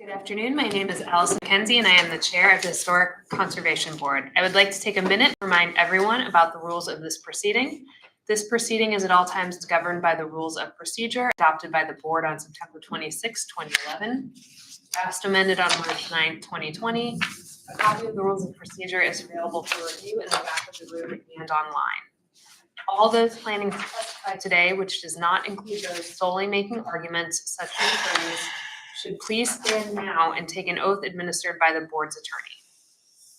Good afternoon. My name is Allison Kenzie, and I am the chair of the Historic Conservation Board. I would like to take a minute to remind everyone about the rules of this proceeding. This proceeding is at all times governed by the rules of procedure adopted by the board on September 26, 2011, last amended on March 9, 2020. A copy of the rules of procedure is available for review in the back of the room and online. All those planning to testify today, which does not include those solely making arguments, such as attorneys, should please stand now and take an oath administered by the board's attorney.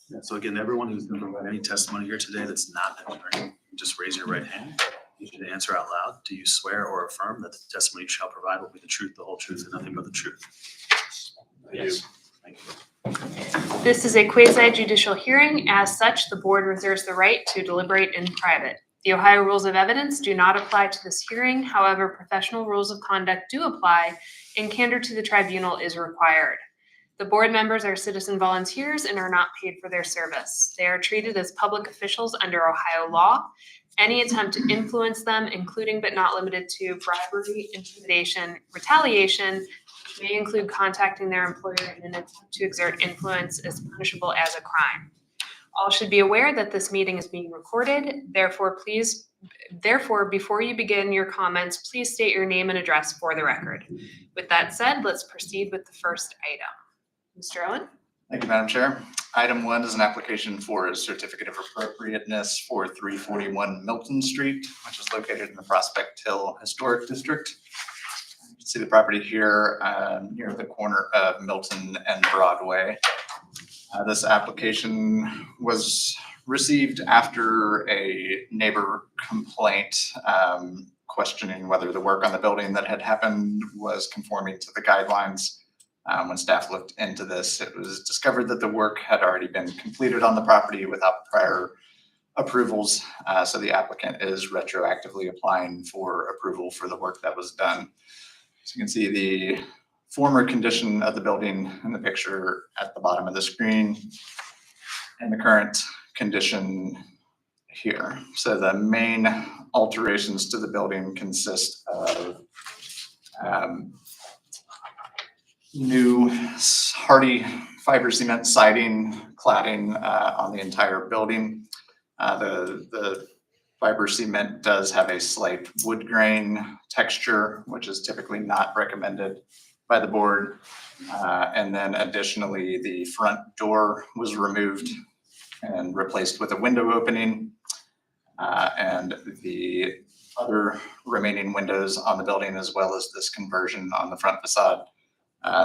Yeah, so again, everyone who's going to provide any testimony here today that's not an attorney, just raise your right hand. You should answer out loud. Do you swear or affirm that the testimony you shall provide will be the truth, the whole truth, and nothing but the truth? Yes. Thank you. This is a quasi-judicial hearing. As such, the board reserves the right to deliberate in private. The Ohio Rules of Evidence do not apply to this hearing. However, professional rules of conduct do apply, and candor to the tribunal is required. The board members are citizen volunteers and are not paid for their service. They are treated as public officials under Ohio law. Any attempt to influence them, including but not limited to bribery, intimidation, retaliation, may include contacting their employer in an attempt to exert influence, is punishable as a crime. All should be aware that this meeting is being recorded. Therefore, before you begin your comments, please state your name and address for the record. With that said, let's proceed with the first item. Mr. Owen? Thank you, Madam Chair. Item 1 is an application for a certificate of appropriateness for 341 Milton Street, which is located in the Prospect Hill Historic District. You can see the property here near the corner of Milton and Broadway. This application was received after a neighbor complaint questioning whether the work on the building that had happened was conforming to the guidelines. When staff looked into this, it was discovered that the work had already been completed on the property without prior approvals. So the applicant is retroactively applying for approval for the work that was done. So you can see the former condition of the building in the picture at the bottom of the screen and the current condition here. So the main alterations to the building consist of new hardy fiber cement siding, cladding on the entire building. The fiber cement does have a slight wood grain texture, which is typically not recommended by the board. And then additionally, the front door was removed and replaced with a window opening. And the other remaining windows on the building, as well as this conversion on the front facade,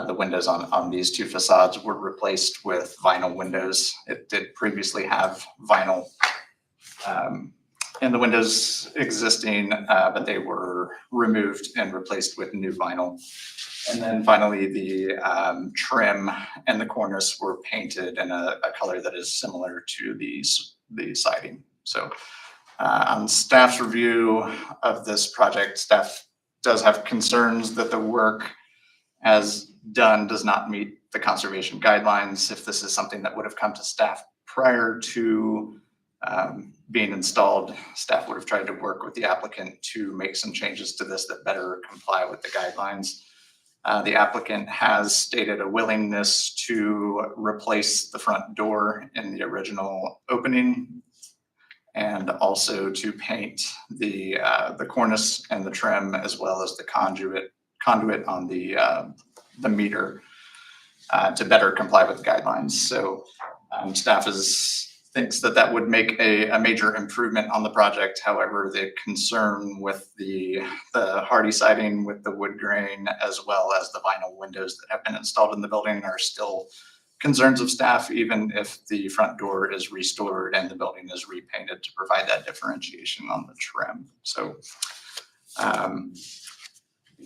the windows on these two facades were replaced with vinyl windows. It did previously have vinyl in the windows existing, but they were removed and replaced with new vinyl. And then finally, the trim and the cornice were painted in a color that is similar to the siding. So on staff's review of this project, staff does have concerns that the work as done does not meet the conservation guidelines. If this is something that would have come to staff prior to being installed, staff would have tried to work with the applicant to make some changes to this that better comply with the guidelines. The applicant has stated a willingness to replace the front door in the original opening and also to paint the cornice and the trim, as well as the conduit on the meter to better comply with the guidelines. So staff thinks that would make a major improvement on the project. However, the concern with the hardy siding with the wood grain, as well as the vinyl windows that have been installed in the building, are still concerns of staff, even if the front door is restored and the building is repainted to provide that differentiation on the trim. So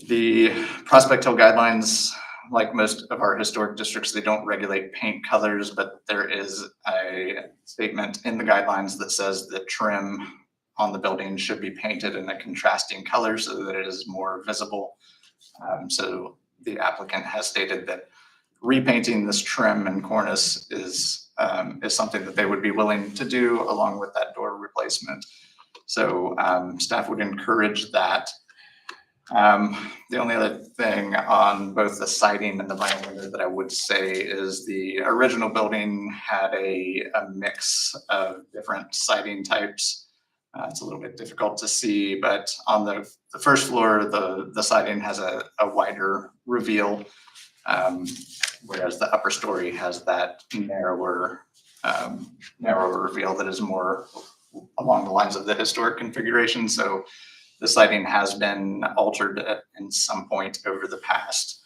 the Prospect Hill guidelines, like most of our historic districts, they don't regulate paint colors, but there is a statement in the guidelines that says that trim on the building should be painted in a contrasting color so that it is more visible. So the applicant has stated that repainting this trim and cornice is something that they would be willing to do along with that door replacement. So staff would encourage that. The only other thing on both the siding and the vinyl window that I would say is the original building had a mix of different siding types. It's a little bit difficult to see, but on the first floor, the siding has a wider reveal, whereas the upper story has that narrower reveal that is more along the lines of the historic configuration. So the siding has been altered in some point over the past.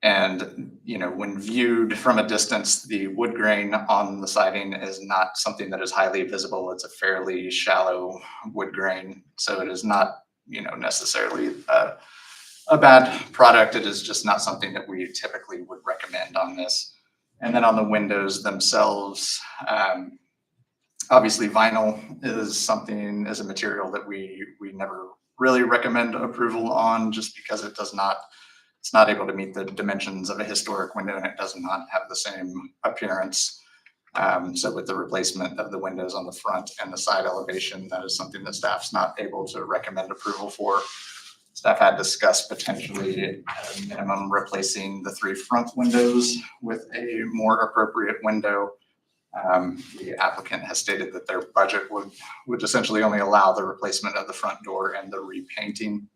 And, you know, when viewed from a distance, the wood grain on the siding is not something that is highly visible. It's a fairly shallow wood grain. So it is not, you know, necessarily a bad product. It is just not something that we typically would recommend on this. And then on the windows themselves, obviously vinyl is a material that we never really recommend approval on, just because it's not able to meet the dimensions of a historic window, and it does not have the same appearance. So with the replacement of the windows on the front and the side elevation, that is something that staff's not able to recommend approval for. Staff had discussed potentially at a minimum replacing the 3 front windows with a more appropriate window. The applicant has stated that their budget would essentially only allow the replacement of the front door and the repainting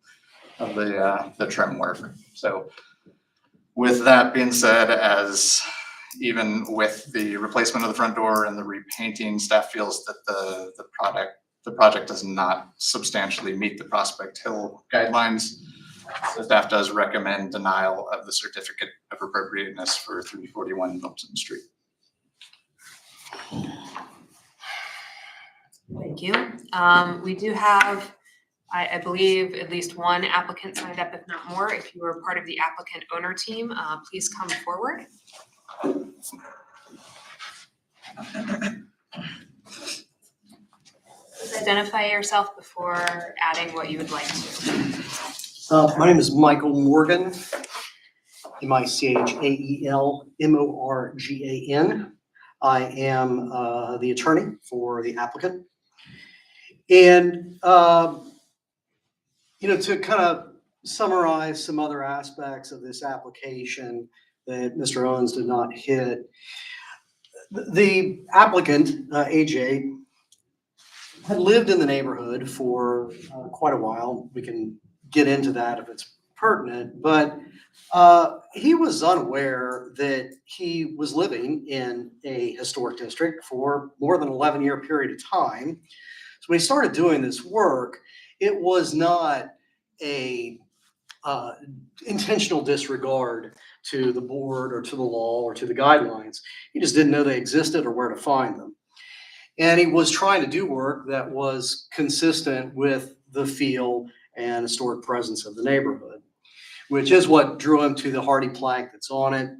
of the trim work. So with that being said, as even with the replacement of the front door and the repainting, staff feels that the project does not substantially meet the Prospect Hill guidelines. So staff does recommend denial of the certificate of appropriateness for 341 Milton Street. Thank you. We do have, I believe, at least one applicant signed up, if not more. If you are part of the applicant owner team, please come forward. Please identify yourself before adding what you would like to. My name is Michael Morgan, MichaelMorgan. I am the attorney for the applicant. And, you know, to kind of summarize some other aspects of this application that Mr. Owens did not hit, the applicant, AJ, had lived in the neighborhood for quite a while. We can get into that if it's pertinent, but he was unaware that he was living in a historic district for more than 11-year period of time. So when he started doing this work, it was not a intentional disregard to the board or to the law or to the guidelines. He just didn't know they existed or where to find them. And he was trying to do work that was consistent with the feel and historic presence of the neighborhood, which is what drew him to the hardy plank that's on it,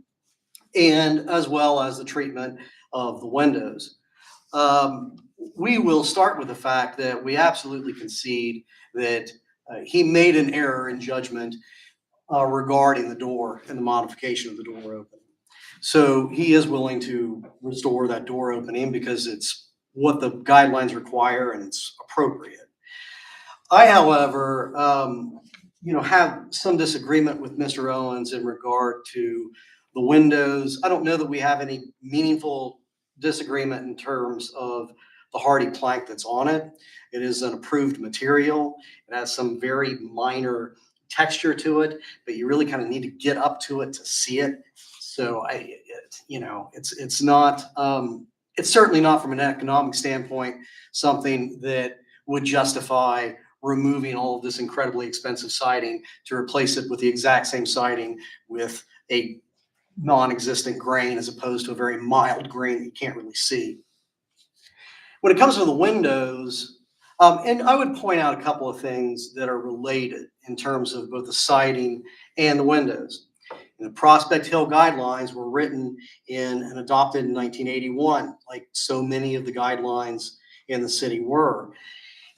and as well as the treatment of the windows. We will start with the fact that we absolutely concede that he made an error in judgment regarding the door and the modification of the door opening. So he is willing to restore that door opening because it's what the guidelines require and it's appropriate. I, however, you know, have some disagreement with Mr. Owens in regard to the windows. I don't know that we have any meaningful disagreement in terms of the hardy plank that's on it. It is an approved material. It has some very minor texture to it, but you really kind of need to get up to it to see it. So you know, it's not, it's certainly not from an economic standpoint, something that would justify removing all of this incredibly expensive siding to replace it with the exact same siding with a non-existent grain as opposed to a very mild grain that you can't really see. When it comes to the windows, and I would point out a couple of things that are related in terms of both the siding and the windows. The Prospect Hill guidelines were written in and adopted in 1981, like so many of the guidelines in the city were.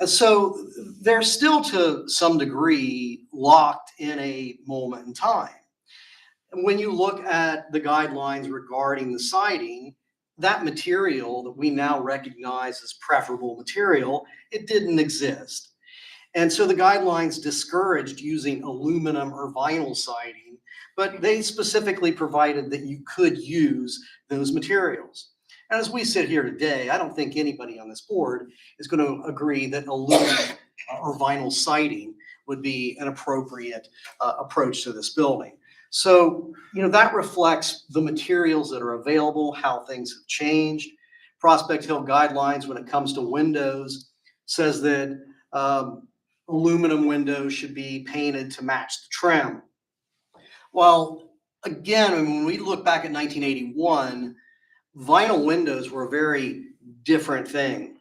And so they're still to some degree locked in a moment in time. And when you look at the guidelines regarding the siding, that material that we now recognize as preferable material, it didn't exist. And so the guidelines discouraged using aluminum or vinyl siding, but they specifically provided that you could use those materials. And as we sit here today, I don't think anybody on this board is going to agree that aluminum or vinyl siding would be an appropriate approach to this building. So, that reflects the materials that are available, how things have changed. Prospect Hill guidelines, when it comes to windows, says that aluminum windows should be painted to match the trim. Well, again, when we look back at 1981, vinyl windows were a very different thing.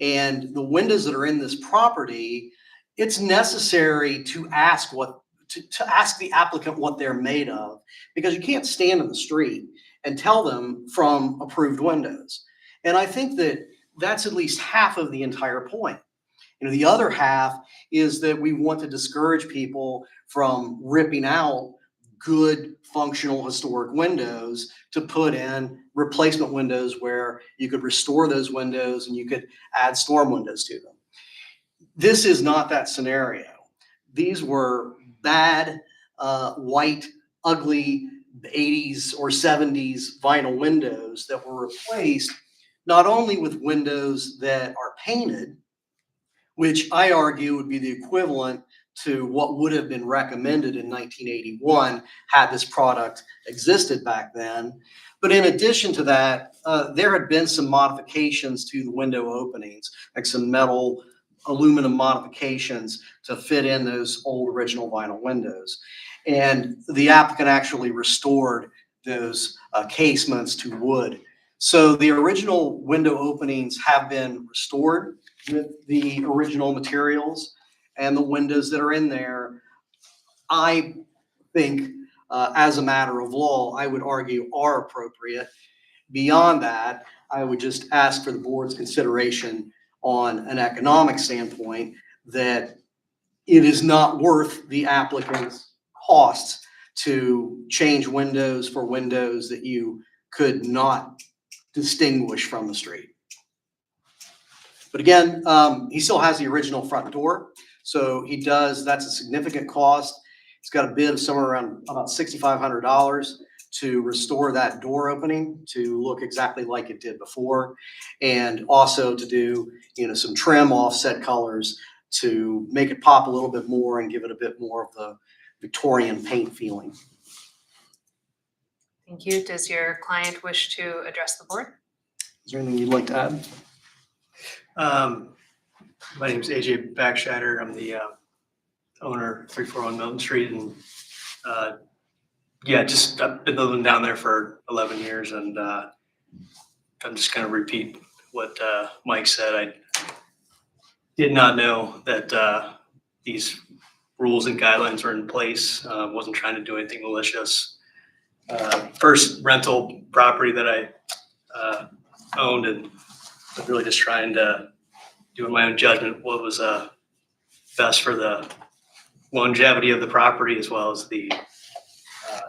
And the windows that are in this property, it's necessary to ask to ask the applicant what they're made of, because you can't stand in the street and tell them from approved windows. And I think that that's at least half of the entire point. The other half is that we want to discourage people from ripping out good functional historic windows to put in replacement windows where you could restore those windows and you could add storm windows to them. This is not that scenario. These were bad, white, ugly 80s or 70s vinyl windows that were replaced not only with windows that are painted, which I argue would be the equivalent to what would have been recommended in 1981 had this product existed back then. But in addition to that, there had been some modifications to the window openings, like some metal, aluminum modifications to fit in those old original vinyl windows. And the applicant actually restored those casements to wood. So the original window openings have been restored with the original materials, and the windows that are in there, I think, as a matter of law, I would argue are appropriate. Beyond that, I would just ask for the board's consideration on an economic standpoint that it is not worth the applicant's costs to change windows for windows that you could not distinguish from the street. But again, he still has the original front door. So that's a significant cost. He's got a bid of somewhere around about $6,500 to restore that door opening to look exactly like it did before. And also to do, some trim offset colors to make it pop a little bit more and give it a bit more of the Victorian paint feeling. Thank you. Does your client wish to address the board? Is there anything you'd like to add? My name is AJ Backshatter. I'm the owner, 341 Milton Street, and I've been living down there for 11 years, and I'm just going to repeat what Mike said. I did not know that these rules and guidelines were in place. Wasn't trying to do anything malicious. First rental property that I owned, and was really just trying to do in my own judgment what was best for the longevity of the property, as well as the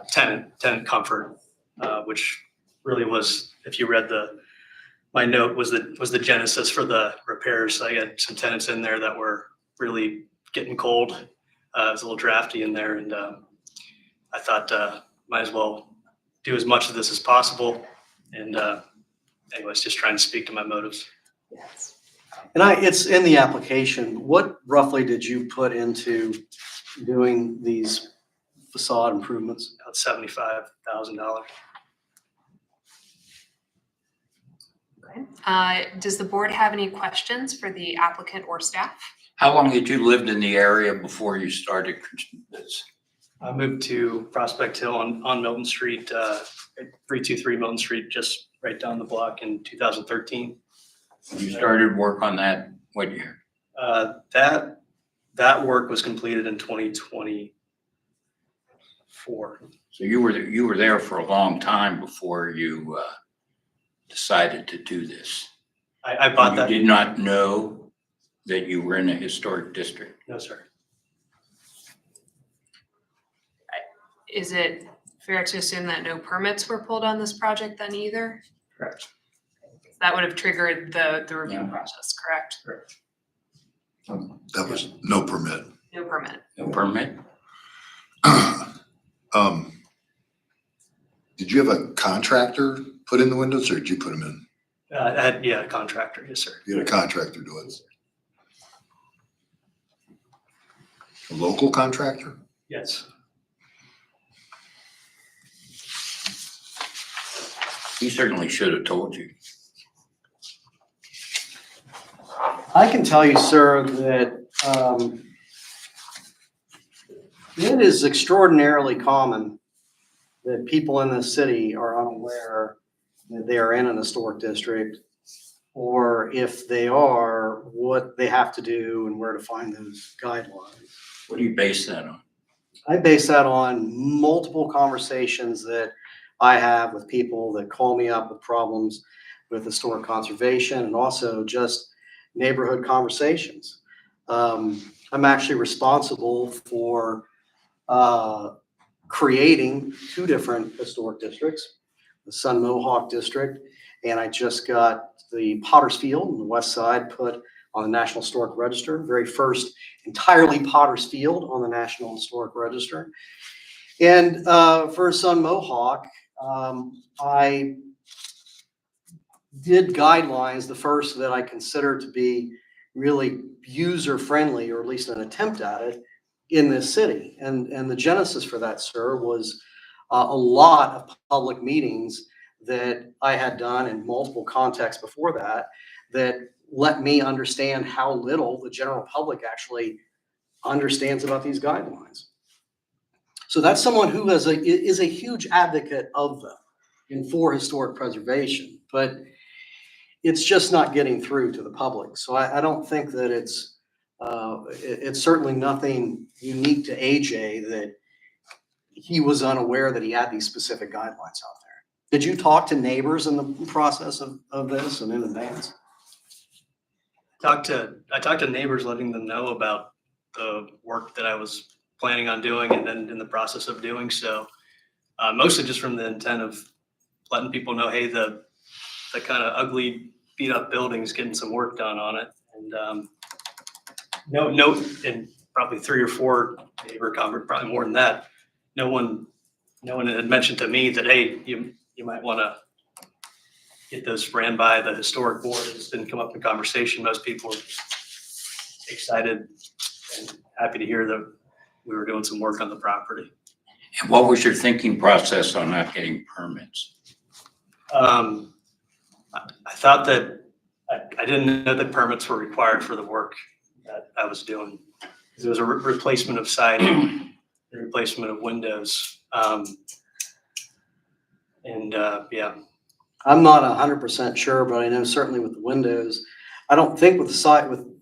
tenant comfort, which really was, if you read my note, was the genesis for the repairs. I had some tenants in there that were really getting cold. It was a little drafty in there, and I thought might as well do as much of this as possible. And anyways, just trying to speak to my motives. Yes. And it's in the application. What roughly did you put into doing these facade improvements? About $75,000. Okay. Does the board have any questions for the applicant or staff? How long had you lived in the area before you started this? I moved to Prospect Hill on Milton Street, 323 Milton Street, just right down the block in 2013. You started work on that what year? That work was completed in 2024. So you were there for a long time before you decided to do this. I bought that. You did not know that you were in a historic district. No, sir. Is it fair to assume that no permits were pulled on this project then either? Correct. That would have triggered the review Yeah. process, correct? Correct. That was no permit. No permit. No permit? Did you have a contractor put in the windows or did you put them in? Yeah, a contractor, yes, sir. You had a contractor do it? A local contractor? Yes. He certainly should have told you. I can tell you, sir, that it is extraordinarily common that people in this city are unaware that they are in an historic district, or if they are, what they have to do and where to find those guidelines. What do you base that on? I base that on multiple conversations that I have with people that call me up with problems with historic conservation, and also just neighborhood conversations. I'm actually responsible for creating 2 different historic districts, the Sun Mohawk District, and I just got the Potter's Field on the west side put on the National Historic Register, very first entirely Potter's Field on the National Historic Register. And for Sun Mohawk, I did guidelines, the first that I consider to be really user-friendly, or at least an attempt at it, in this city. And the genesis for that, sir, was a lot of public meetings that I had done in multiple contexts before that, that let me understand how little the general public actually understands about these guidelines. So that's someone who is a huge advocate of them and for historic preservation, but it's just not getting through to the public. So I don't think that it's certainly nothing unique to AJ that he was unaware that he had these specific guidelines out there. Did you talk to neighbors in the process of this and in advance? I talked to neighbors, letting them know about the work that I was planning on doing and then in the process of doing so. Mostly just from the intent of letting people know, hey, the kind of ugly, beat up building's getting some work done on it. And and probably 3 or 4 neighbor conference, probably more than that. No one had mentioned to me that, hey, you might want to get those ran by the historic board. It just didn't come up in conversation. Most people were excited and happy to hear that we were doing some work on the property. And what was your thinking process on not getting permits? I thought that I didn't know that permits were required for the work that I was doing. It was a replacement of siding, a replacement of windows. Yeah. I'm not 100% sure, but I know certainly with the windows, I don't think with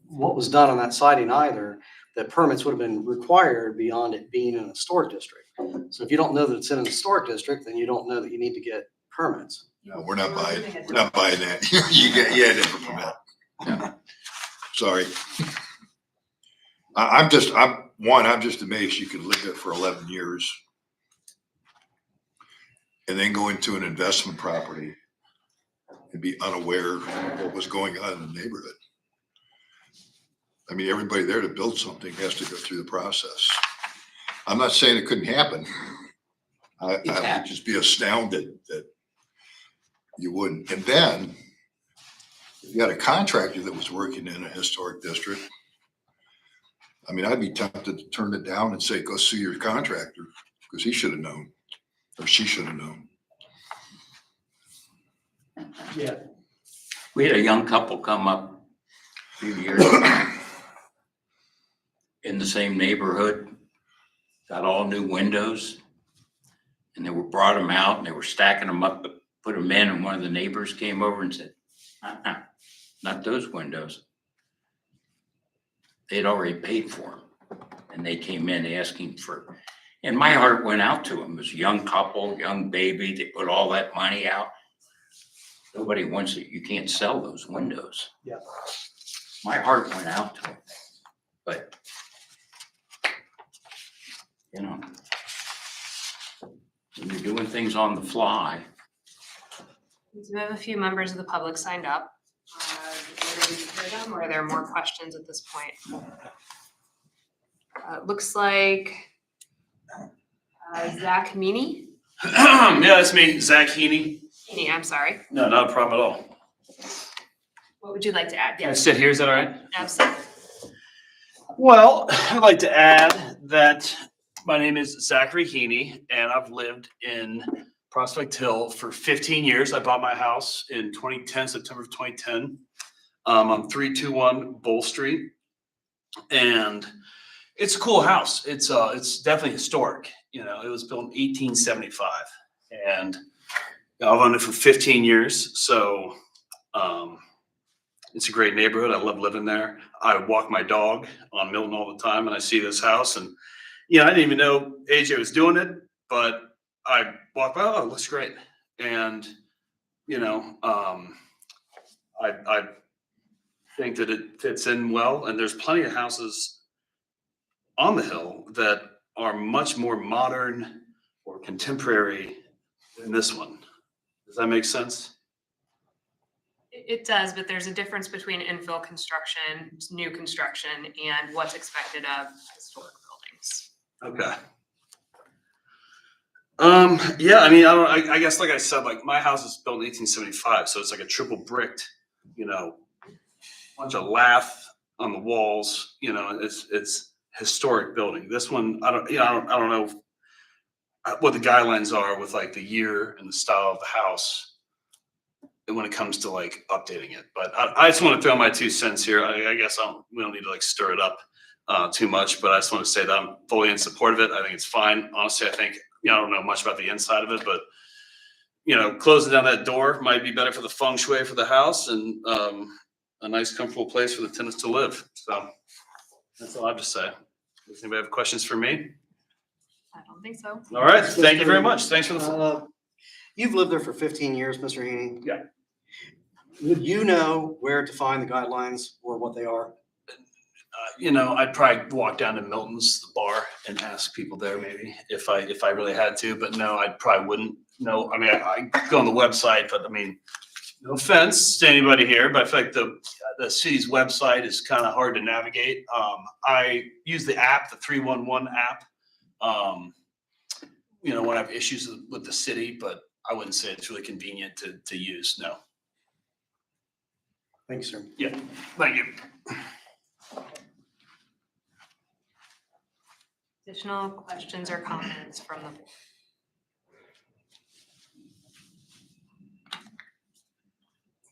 what was done on that siding either, that permits would have been required beyond it being in a historic district. So if you don't know that it's in a historic district, then you don't know that you need to get permits. No, we're not buying that. You had it for permit. Yeah. Sorry. I'm just amazed you could live there for 11 years and then go into an investment property and be unaware of what was going on in the neighborhood. I mean, everybody there to build something has to go through the process. I'm not saying it couldn't happen. I would just be astounded that you wouldn't. And then you had a contractor that was working in a historic district. I mean, I'd be tempted to turn it down and say, go sue your contractor, because he should have known, or she should have known. Yeah. We had a young couple come up a few years ago in the same neighborhood, got all new windows, and they brought them out and they were stacking them up, to put them in, and one of the neighbors came over and said, not those windows. They'd already paid for them, and they came in asking for, and my heart went out to them. It was a young couple, young baby, they put all that money out. Nobody wants it, you can't sell those windows. Yeah. My heart went out to them, but you know, when you're doing things on the fly. We do have a few members of the public signed up. ready to hear them, or are there more questions at this point? Looks like Zach Meany. Yeah, that's me, Zach Heaney. Meany, I'm sorry. No, not a problem at all. What would you like to add? Can I Yes, sit here? Is that all right? absolutely. Well, I'd like to add that my name is Zachary Heaney, and I've lived in Prospect Hill for 15 years. I bought my house in 2010, September of 2010. On 321 Bull Street, and it's a cool house. It's definitely historic. You know, it was built in 1875, and I've owned it for 15 years. So it's a great neighborhood. I love living there. I walk my dog on Milton all the time, and I see this house, and I didn't even know AJ was doing it, but I walk by. Oh, it looks great, and I think that it fits in well, and there's plenty of houses on the hill that are much more modern or contemporary than this one. Does that make sense? It does, but there's a difference between infill construction, new construction, and what's expected of historic buildings. Okay. Yeah, I guess like I said, like my house is built in 1875, so it's like a triple bricked, bunch of lath on the walls. It's historic building. This one, I don't know what the guidelines are with like the year and the style of the house when it comes to like updating it. But I just want to throw my 2 cents here. I guess we don't need to like stir it up too much, but I just want to say that I'm fully in support of it. I think it's fine. Honestly, I think, I don't know much about the inside of it, but closing down that door might be better for the feng shui for the house, and a nice, comfortable place for the tenants to live. So that's all I have to say. Does anybody have questions for me? I don't think so. All right. Thank you very much. Thanks for the. You've lived there for 15 years, Mr. Haney. Yeah. Would you know where to find the guidelines or what they are? I'd probably walk down to Milton's, the bar, and ask people there maybe if I really had to. But no, I probably wouldn't know. I go on the website, but no offense to anybody here, but I feel like the city's website is kind of hard to navigate. I use the app, the 311 app, when I have issues with the city, but I wouldn't say it's really convenient to use. No. Thank you, sir. Yeah. Thank you. Additional questions or comments from the board?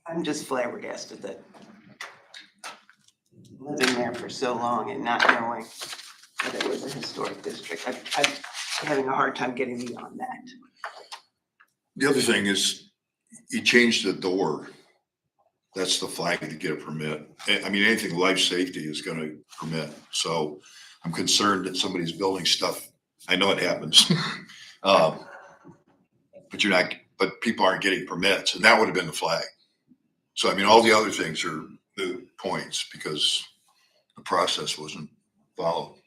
I'm just flabbergasted that living there for so long and not knowing that it was a historic district. I'm having a hard time getting beyond that. The other thing is, you changed the door. That's the flag to get a permit. Anything life safety is gonna permit, so I'm concerned that somebody's building stuff. I know it happens. But people aren't getting permits, and that would have been the flag. So, all the other things are moot points because the process wasn't followed.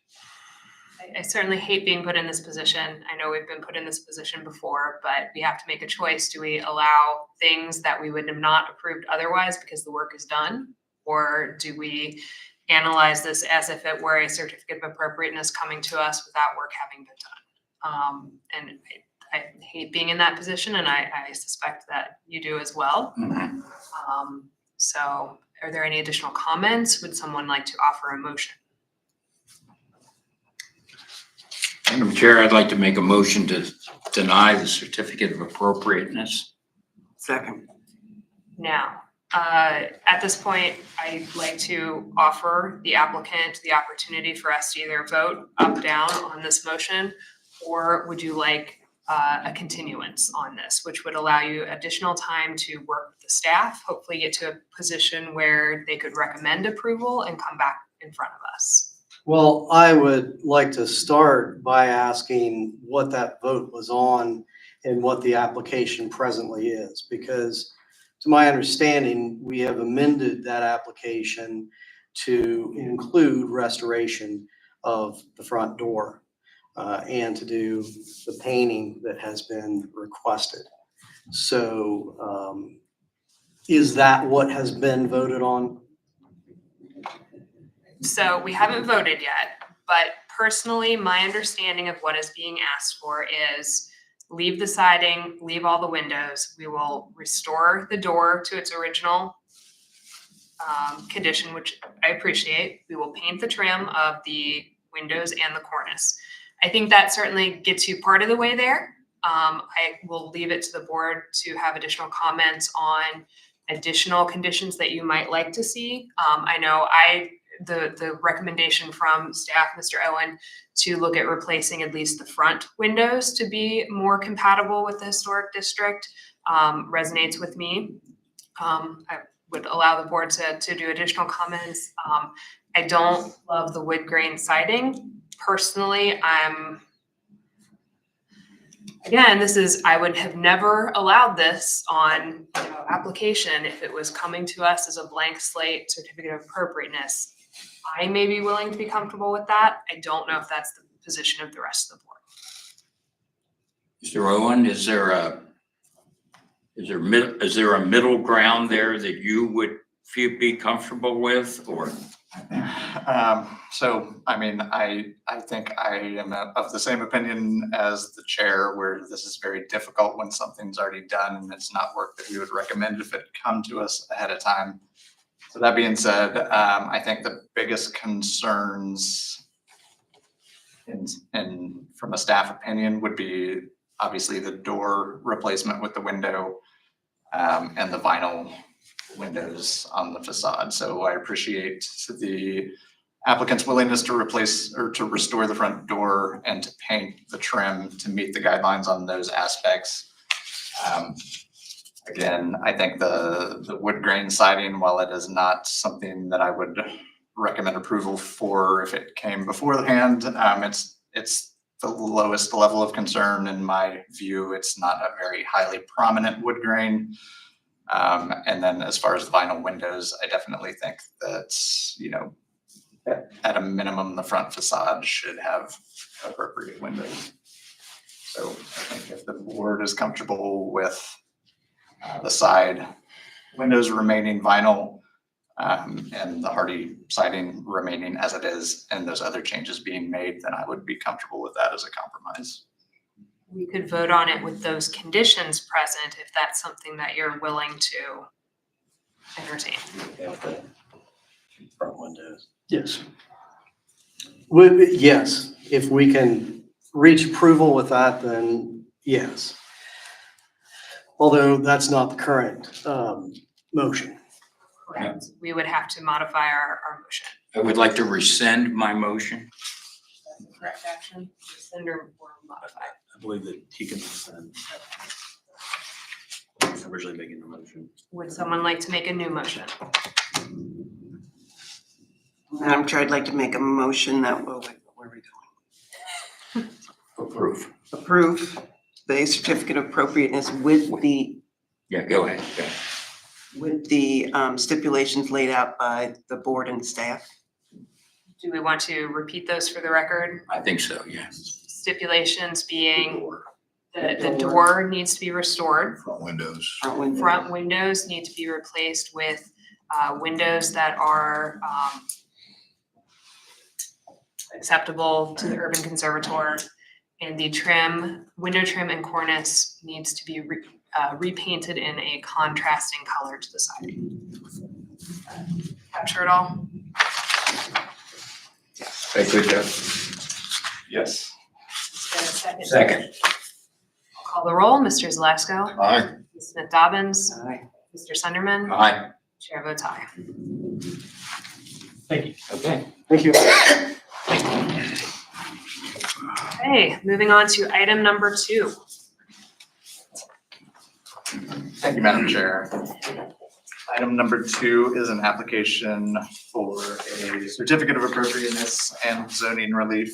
I certainly hate being put in this position. I know we've been put in this position before, but we have to make a choice. Do we allow things that we would have not approved otherwise because the work is done? Or do we analyze this as if it were a certificate of appropriateness coming to us without work having been done? And I hate being in that position, and I suspect that you do as well. So are there any additional comments? Would someone like to offer a motion? Madam Chair, I'd like to make a motion to deny the certificate of appropriateness. Second. Now, at this point, I'd like to offer the applicant the opportunity for us to either vote up, down on this motion, or would you like a continuance on this, which would allow you additional time to work with the staff, hopefully get to a position where they could recommend approval and come back in front of us. Well, I would like to start by asking what that vote was on and what the application presently is, because to my understanding, we have amended that application to include restoration of the front door and to do the painting that has been requested. So is that what has been voted on? So we haven't voted yet, but personally, my understanding of what is being asked for is leave the siding, leave all the windows. We will restore the door to its original condition, which I appreciate. We will paint the trim of the windows and the cornice. I think that certainly gets you part of the way there. I will leave it to the board to have additional comments on additional conditions that you might like to see. I know the recommendation from staff, Mr. Owen, to look at replacing at least the front windows to be more compatible with the historic district resonates with me. I would allow the board to do additional comments. I don't love the wood grain siding. Personally, again, I would have never allowed this on application if it was coming to us as a blank slate certificate of appropriateness. I may be willing to be comfortable with that. I don't know if that's the position of the rest of the board. Mr. Owen, is there a middle ground there that you would be comfortable with, or? So, I mean, I think I am of the same opinion as the chair, where this is very difficult when something's already done and it's not work that we would recommend if it come to us ahead of time. So that being said, I think the biggest concerns and from a staff opinion would be obviously the door replacement with the window and the vinyl windows on the facade. So I appreciate the applicant's willingness to replace or to restore the front door and to paint the trim to meet the guidelines on those aspects. Again, I think the wood grain siding, while it is not something that I would recommend approval for if it came beforehand, it's the lowest level of concern in my view. It's not a very highly prominent wood grain. And then as far as the vinyl windows, I definitely think that, at a minimum, the front facade should have appropriate windows. So I think if the board is comfortable with the side windows remaining vinyl and the hardy siding remaining as it is and those other changes being made, then I would be comfortable with that as a compromise. We could vote on it with those conditions present if that's something that you're willing to entertain. Front windows. Yes. Yes, if we can reach approval with that, then yes. Although that's not the current motion. Correct. We would have to modify our motion. I would like to rescind my motion. Correct action, rescind or modify. I believe that he can send. Originally making the motion. Would someone like to make a new motion? Madam Chair, I'd like to make a motion that where are we going? Approve. Approve the certificate of appropriateness with the Yeah, go ahead. stipulations laid out by the board and staff. Do we want to repeat those for the record? I think so, yes. Stipulations being the door needs to be restored. Front windows. Front windows need to be replaced with windows that are acceptable to the urban conservator. And the window trim and cornice needs to be repainted in a contrasting color to the siding. Capture it all? Very good, Joe. Yes. Is there a second? Second. I'll call the roll. Mr. Zalesco? Aye. Ms. Smith Dobbins? Aye. Mr. Sunderman? Aye. Chair votes aye. Thank you. Okay. Thank you. Okay, moving on to item number 2. Thank you, Madam Chair. Item number 2 is an application for a certificate of appropriateness and zoning relief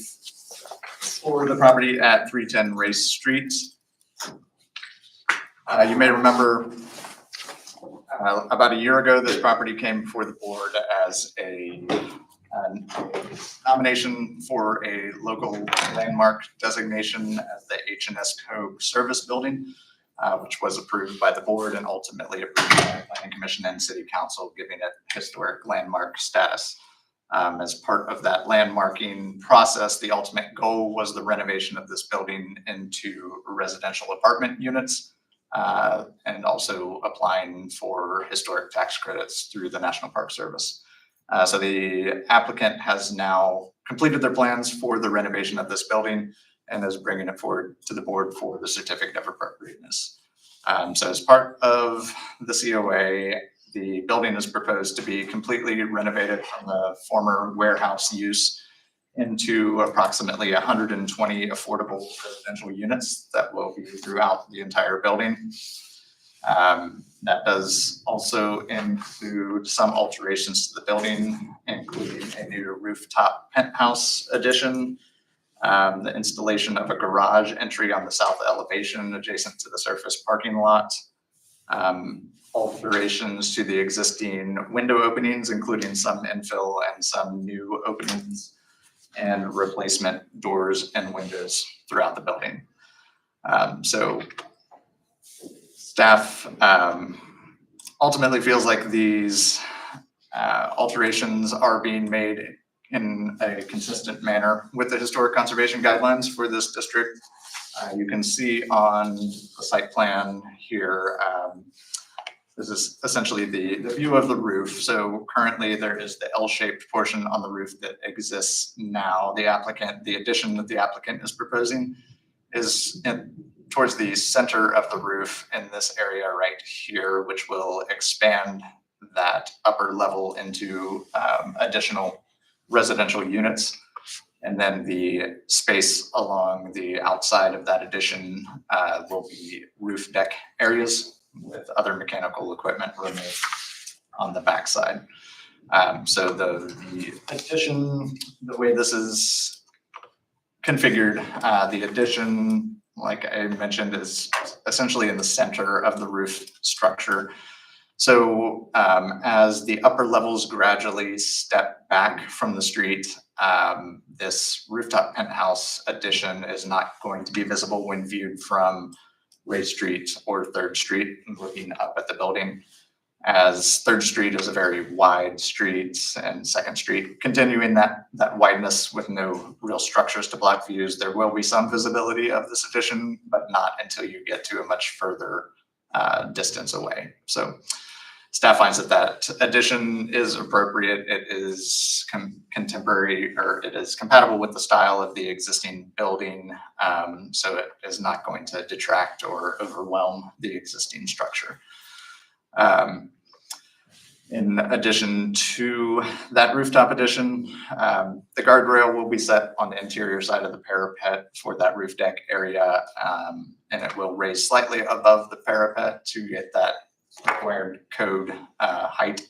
for the property at 310 Race Street. You may remember about a year ago, this property came before the board as a nomination for a local landmark designation as the H&S Co. Service Building, which was approved by the board and ultimately approved by the Planning Commission and City Council, giving it historic landmark status. As part of that landmarking process, the ultimate goal was the renovation of this building into residential apartment units, and also applying for historic tax credits through the National Park Service. So the applicant has now completed their plans for the renovation of this building and is bringing it forward to the board for the certificate of appropriateness. So as part of the COA, the building is proposed to be completely renovated from the former warehouse use into approximately 120 affordable residential units that will be throughout the entire building. That does also include some alterations to the building, including a new rooftop penthouse addition, the installation of a garage entry on the south elevation adjacent to the surface parking lot, alterations to the existing window openings, including some infill and some new openings, and replacement doors and windows throughout the building. So staff ultimately feels like these alterations are being made in a consistent manner with the historic conservation guidelines for this district. You can see on the site plan here, this is essentially the view of the roof. So currently there is the L-shaped portion on the roof that exists now. The addition that the applicant is proposing is towards the center of the roof in this area right here, which will expand that upper level into additional residential units. And then the space along the outside of that addition will be roof deck areas with other mechanical equipment removed on the backside. So the addition, the way this is configured, the addition, like I mentioned, is essentially in the center of the roof structure. So as the upper levels gradually step back from the street, this rooftop penthouse addition is not going to be visible when viewed from Ray Street or 3rd Street looking up at the building, as 3rd Street is a very wide street and 2nd Street continuing that wideness with no real structures to block views. There will be some visibility of this addition, but not until you get to a much further distance away. So staff finds that addition is appropriate. It is contemporary, or it is compatible with the style of the existing building. So it is not going to detract or overwhelm the existing structure. In addition to that rooftop addition, the guardrail will be set on the interior side of the parapet for that roof deck area. And it will raise slightly above the parapet to get that required code height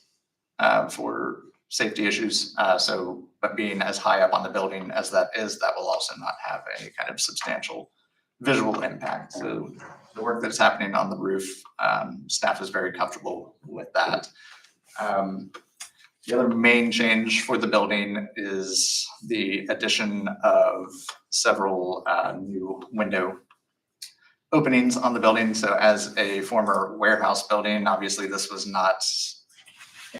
for safety issues. But being as high up on the building as that is, that will also not have any kind of substantial visual impact. So the work that's happening on the roof, staff is very comfortable with that. The other main change for the building is the addition of several new window openings on the building. So as a former warehouse building, obviously this was not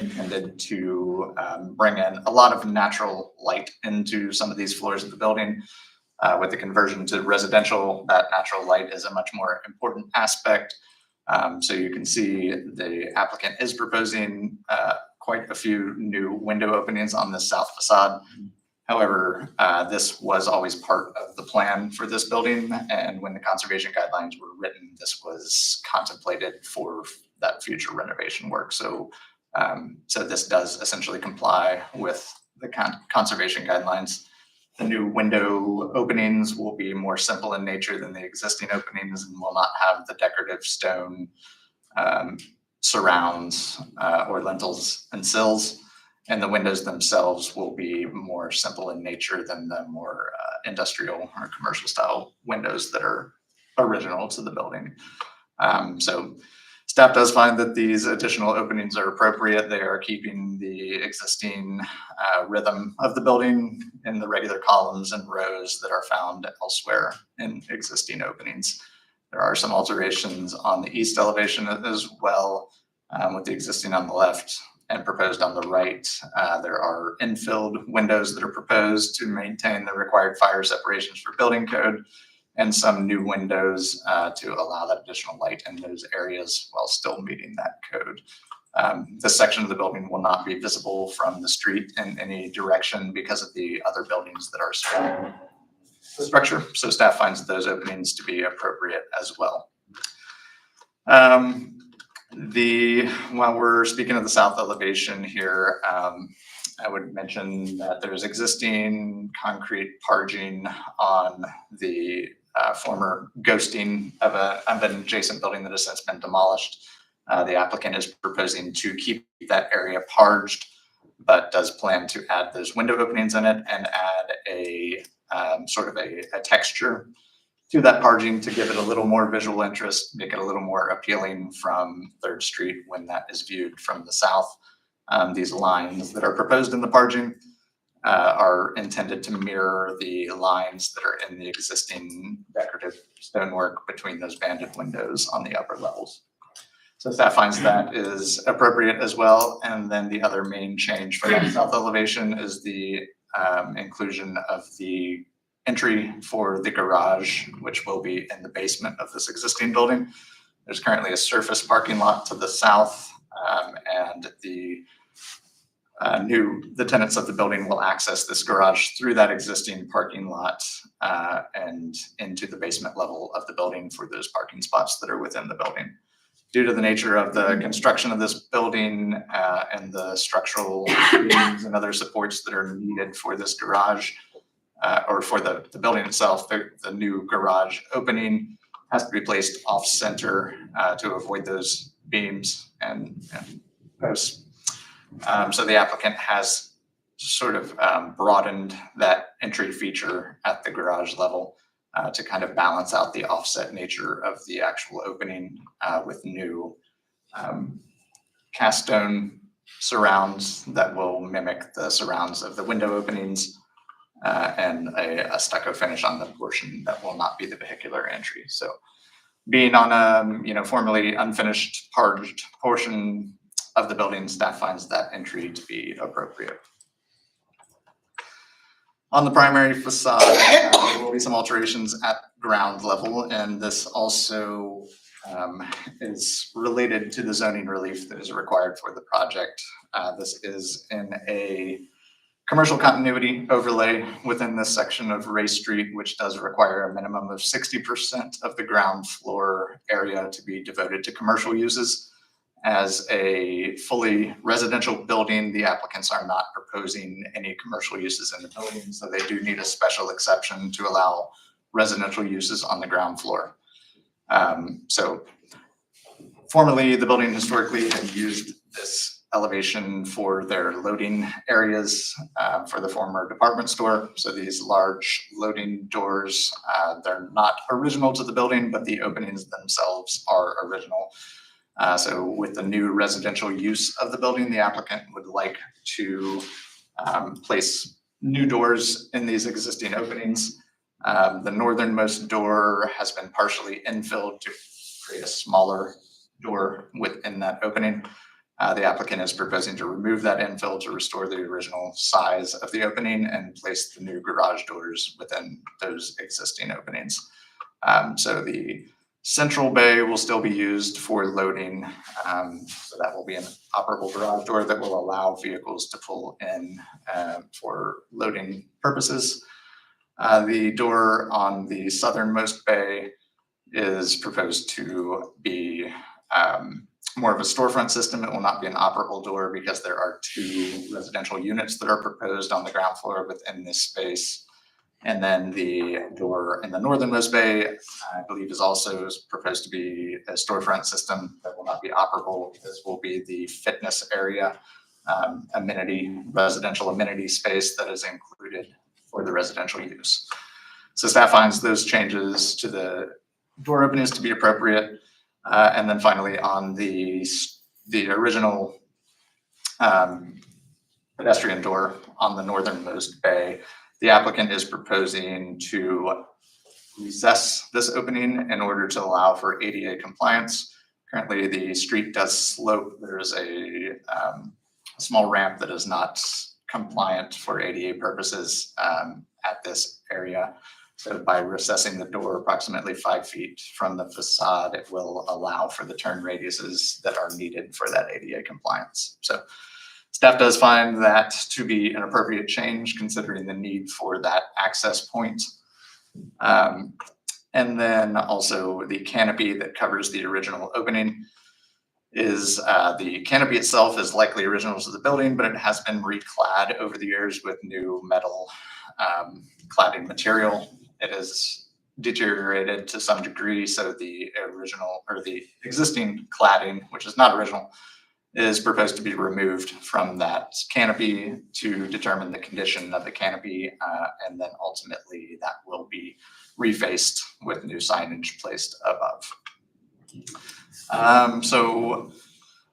intended to bring in a lot of natural light into some of these floors of the building. With the conversion to residential, that natural light is a much more important aspect. So you can see the applicant is proposing quite a few new window openings on the south facade. However, this was always part of the plan for this building, and when the conservation guidelines were written, this was contemplated for that future renovation work. So this does essentially comply with the conservation guidelines. The new window openings will be more simple in nature than the existing openings and will not have the decorative stone surrounds or lintels and sills. And the windows themselves will be more simple in nature than the more industrial or commercial style windows that are original to the building. So staff does find that these additional openings are appropriate. They are keeping the existing rhythm of the building in the regular columns and rows that are found elsewhere in existing openings. There are some alterations on the east elevation as well, with the existing on the left and proposed on the right. There are infilled windows that are proposed to maintain the required fire separations for building code, and some new windows to allow that additional light in those areas while still meeting that code. This section of the building will not be visible from the street in any direction because of the other buildings that are surrounding the structure. So staff finds those openings to be appropriate as well. While we're speaking of the south elevation here, I would mention that there's existing concrete parging on the former ghosting of an adjacent building that has since been demolished. The applicant is proposing to keep that area parged, but does plan to add those window openings in it and add a sort of a texture to that parging to give it a little more visual interest, make it a little more appealing from 3rd Street when that is viewed from the south. These lines that are proposed in the parging are intended to mirror the lines that are in the existing decorative stonework between those banded windows on the upper levels. So staff finds that is appropriate as well. And then the other main change for that south elevation is the inclusion of the entry for the garage, which will be in the basement of this existing building. There's currently a surface parking lot to the south, and the tenants of the building will access this garage through that existing parking lot and into the basement level of the building for those parking spots that are within the building. Due to the nature of the construction of this building and the structural beams and other supports that are needed for this garage, or for the building itself, the new garage opening has to be placed off center to avoid those beams and posts. So the applicant has sort of broadened that entry feature at the garage level to kind of balance out the offset nature of the actual opening with new cast stone surrounds that will mimic the surrounds of the window openings. And a stucco finish on the portion that will not be the vehicular entry. So being on a formerly unfinished parged portion of the building, staff finds that entry to be appropriate. On the primary facade, there will be some alterations at ground level, and this also is related to the zoning relief that is required for the project. This is in a commercial continuity overlay within this section of Ray Street, which does require a minimum of 60% of the ground floor area to be devoted to commercial uses. As a fully residential building, the applicants are not proposing any commercial uses in the building, so they do need a special exception to allow residential uses on the ground floor. So formerly, the building historically had used this elevation for their loading areas for the former department store. So these large loading doors, they're not original to the building, but the openings themselves are original. So with the new residential use of the building, the applicant would like to place new doors in these existing openings. The northernmost door has been partially infilled to create a smaller door within that opening. The applicant is proposing to remove that infill to restore the original size of the opening and place the new garage doors within those existing openings. So the central bay will still be used for loading. So that will be an operable garage door that will allow vehicles to pull in for loading purposes. The door on the southernmost bay is proposed to be more of a storefront system. It will not be an operable door because there are 2 residential units that are proposed on the ground floor within this space. And then the door in the northernmost bay, I believe, is also proposed to be a storefront system that will not be operable. This will be the fitness area, residential amenity space that is included for the residential use. So staff finds those changes to the door openings to be appropriate. And then finally, on the original pedestrian door on the northernmost bay, the applicant is proposing to recess this opening in order to allow for ADA compliance. Currently, the street does slope. There is a small ramp that is not compliant for ADA purposes at this area. So by recessing the door approximately 5 feet from the facade, it will allow for the turn radiuses that are needed for that ADA compliance. So staff does find that to be an appropriate change considering the need for that access point. And then also the canopy that covers the original opening is the canopy itself is likely original to the building, but it has been reclad over the years with new metal cladding material. It is deteriorated to some degree, so the original or the existing cladding, which is not original, is proposed to be removed from that canopy to determine the condition of the canopy, and then ultimately that will be refaced with new signage placed above. So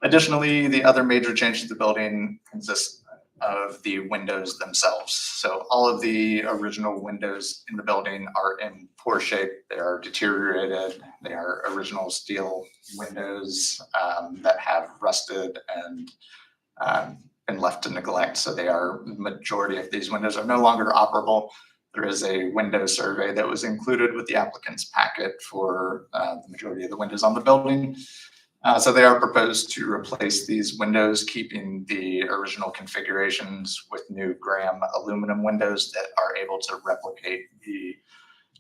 additionally, the other major change to the building consists of the windows themselves. So all of the original windows in the building are in poor shape. They are deteriorated. They are original steel windows that have rusted and been left to neglect. So majority of these windows are no longer operable. There is a window survey that was included with the applicant's packet for the majority of the windows on the building. So they are proposed to replace these windows, keeping the original configurations with new Graham aluminum windows that are able to replicate the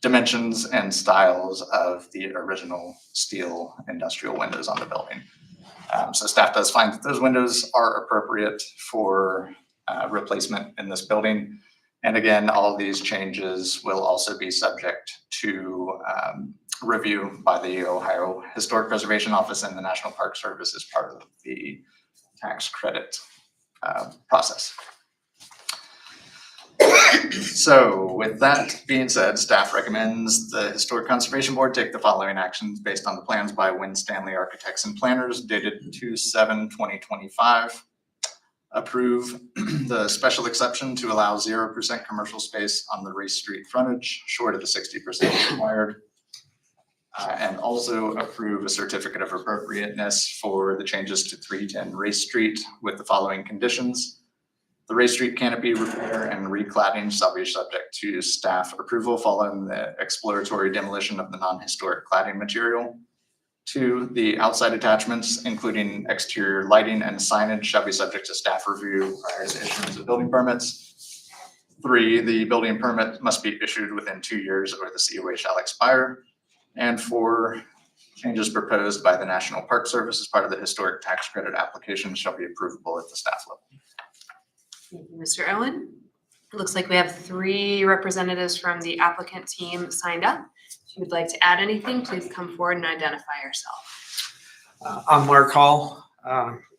dimensions and styles of the original steel industrial windows on the building. So staff does find that those windows are appropriate for replacement in this building. And again, all of these changes will also be subject to review by the Ohio Historic Preservation Office and the National Park Service as part of the tax credit process. So with that being said, staff recommends the Historic Conservation Board take the following actions based on the plans by Wynn Stanley Architects and Planners dated 2/7/2025. Approve the special exception to allow 0% commercial space on the Race Street frontage, short of the 60% required. And also approve a certificate of appropriateness for the changes to 310 Race Street with the following conditions. The Race Street canopy repair and recladding shall be subject to staff approval following the exploratory demolition of the non-historic cladding material. 2, the outside attachments, including exterior lighting and signage, shall be subject to staff review prior to issuance of building permits. 3, the building permit must be issued within 2 years or the COA shall expire. And 4, changes proposed by the National Park Service as part of the historic tax credit application shall be approvable at the staff level. Thank you, Mr. Owen. It looks like we have 3 representatives from the applicant team signed up. If you would like to add anything, please come forward and identify yourself. I'm Mark Hall,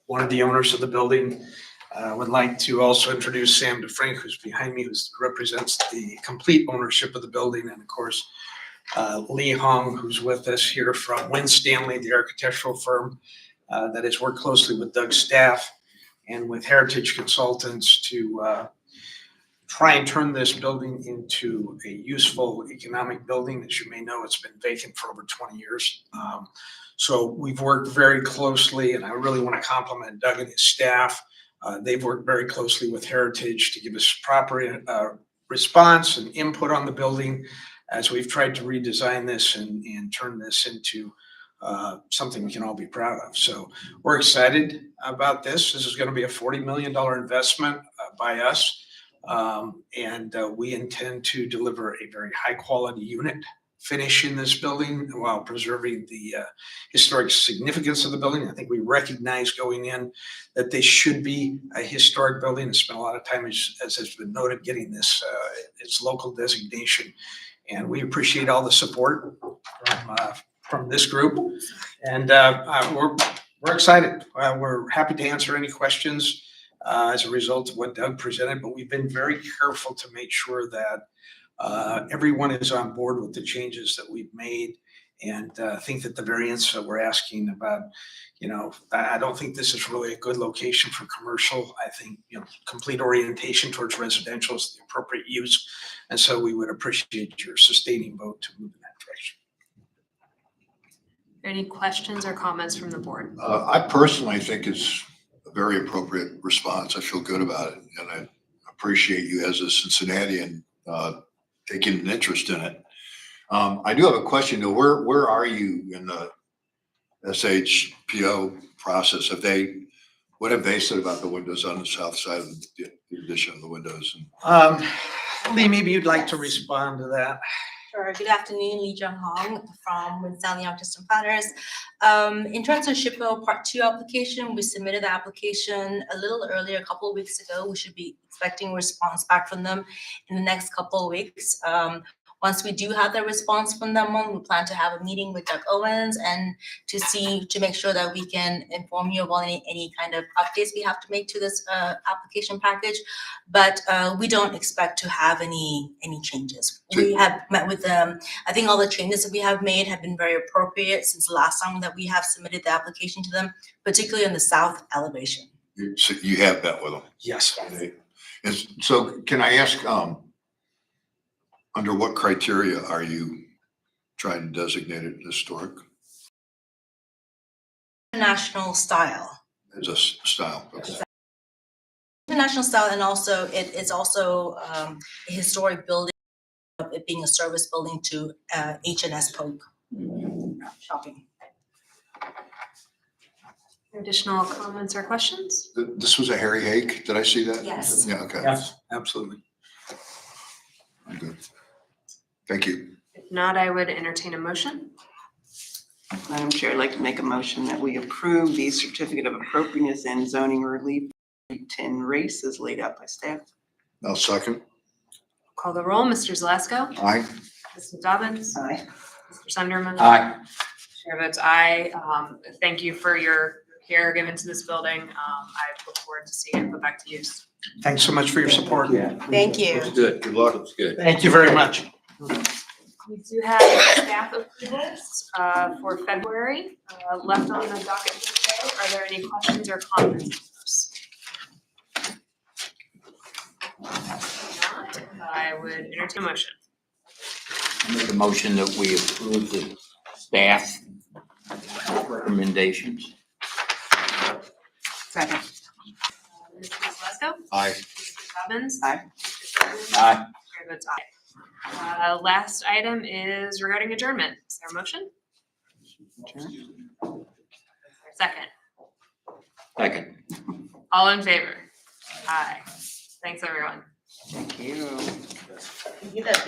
one of the owners of the building. Would like to also introduce Sam DeFrank, who's behind me, who represents the complete ownership of the building, and of course, Lee Hong, who's with us here from Wynn Stanley, the architectural firm that has worked closely with Doug's staff and with Heritage Consultants to try and turn this building into a useful economic building. As you may know, it's been vacant for over 20 years. So we've worked very closely, and I really want to compliment Doug and his staff. They've worked very closely with Heritage to give us proper response and input on the building as we've tried to redesign this and turn this into something we can all be proud of. So we're excited about this. This is going to be a $40 million investment by us. And we intend to deliver a very high quality unit finish in this building while preserving the historic significance of the building. I think we recognize going in that this should be a historic building and spent a lot of time, as has been noted, getting this its local designation. And we appreciate all the support from this group. And we're excited. We're happy to answer any questions as a result of what Doug presented, but we've been very careful to make sure that everyone is on board with the changes that we've made, and think that the variance that we're asking about, I don't think this is really a good location for commercial. I think, complete orientation towards residential is the appropriate use. And so we would appreciate your sustaining vote to move in that direction. Any questions or comments from the board? I personally think it's a very appropriate response. I feel good about it, and I appreciate you as a Cincinnatian taking an interest in it. I do have a question though. Where are you in the SHPO process? What have they said about the windows on the south side of the addition of the windows? Lee, maybe you'd like to respond to that. Sure. Good afternoon, Lee Jung Hong from Wind Stanley Artists and Planners. In terms of SHPO Part 2 application, we submitted the application a little earlier, a couple of weeks ago. We should be expecting a response back from them in the next couple of weeks. Once we do have the response from them, we plan to have a meeting with Doug Owens and to make sure that we can inform you about any kind of updates we have to make to this application package. But we don't expect to have any changes. We have met with them. I think all the changes that we have made have been very appropriate since the last time that we have submitted the application to them, particularly in the south elevation. So you have met with them? Yes. So can I ask, under what criteria are you trying to designate it historic International style. as a style? Okay. International style, and also it's also a historic building, it being a service building to H&S Polk shopping. Additional comments or questions? This was a Harry Hake. Did I see that? Yes. Yeah, okay. Yes, absolutely. I'm good. Thank you. If not, I would entertain a motion. Madam Chair, I'd like to make a motion that we approve the certificate of appropriateness and zoning relief 10 race as laid out by staff. Now second. Call the roll. Mr. Zalesko? Aye. Mrs. Dobbins? Aye. Mr. Sunderman? Aye. Chair votes aye. Thank you for your care given to this building. I look forward to seeing it put back to use. Thanks so much for your support. Thank you. It's good. Good luck. It's good. Thank you very much. We do have staff approvals for February left on the docket today. Are there any questions or comments? If not, I would entertain a motion. I make a motion that we approve the staff recommendations. Second. Mrs. Lesko? Aye. Mrs. Dobbins? Aye. Mr. Sunderman? Aye. Chair votes aye. Last item is regarding adjournment. Is there a motion? Second. Second. All in favor? Aye. Thanks, everyone. Thank you. You that